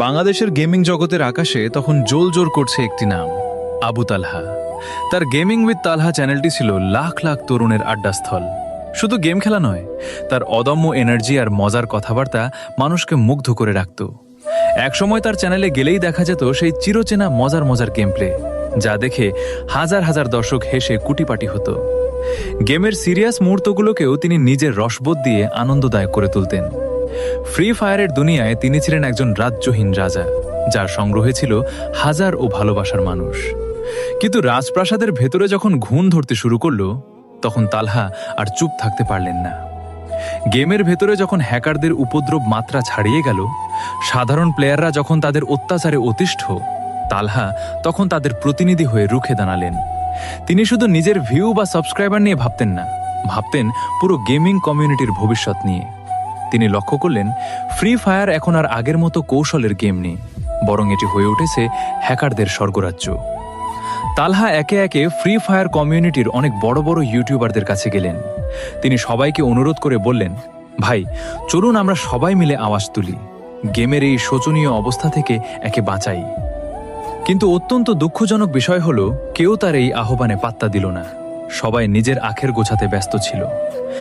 বাংলাদেশের গেমিং জগতের আকাশে তখন জোলজোর করছে একটি নাম, আবু তালহা। তার গেমিং উইথ তালহা চ্যানেলটি ছিল লাখ লাখ তরুণের আড্ডাস্থল। শুধু গেম খেলা নয়, তার অদম্য এনার্জি আর মজার কথাবার্তা মানুষকে মুগ্ধ করে রাখত। একসময় তার চ্যানেলে গেলেই দেখা যেত সেই চিরচেনা মজার মজার গেম প্লে, যা দেখে হাজার হাজার দর্শক হেসে কুটিপাটি হতো। গেমের সিরিয়াস মুহূর্তগুলোকেও তিনি নিজের রসবোধ দিয়ে আনন্দদায়ক করে তুলতেন। ফ্রি ফায়ারের দুনিয়ায় তিনি ছিলেন একজন রাজ্যহীন রাজা, যার সংগ্রহে ছিল হাজার ও ভালোবাসার মানুষ। কিন্তু রাজপ্রাসাদের ভেতরে যখন ঘুণ ধরতে শুরু করলো, তখন তালহা আর চুপ থাকতে পারলেন না। গেমের ভেতরে যখন হ্যাকারদের উপদ্রব মাত্রা ছাড়িয়ে গেল, সাধারণ প্লেয়াররা যখন তাদের অত্যাচারে অতিষ্ঠ, তালহা তখন তাদের প্রতিনিধি হয়ে রুখে দাঁড়ালেন। তিনি শুধু নিজের ভিউ বা সাবস্ক্রাইবার নিয়ে ভাবতেন না, ভাবতেন পুরো গেমিং কমিউনিটির ভবিষ্যৎ নিয়ে। তিনি লক্ষ্য করলেন, ফ্রি ফায়ার এখন আর আগের মতো কৌশলের গেম নেই, বরং এটি হয়ে উঠেছে হ্যাকারদের স্বর্গরাজ্য। তালহা একে একে ফ্রি ফায়ার কমিউনিটির অনেক বড় বড় ইউটিউবারদের কাছে গেলেন। তিনি সবাইকে অনুরোধ করে বললেন, ভাই, চলুন আমরা সবাই মিলে আওয়াজ তুলি, গেমের এই শোচনীয় অবস্থা থেকে একে বাঁচাই। কিন্তু অত্যন্ত দুঃখজনক বিষয় হলো, কেউ তার এই আহ্বানে পাত্তা দিল না। সবাই নিজের আখের গোছাতে ব্যস্ত ছিল।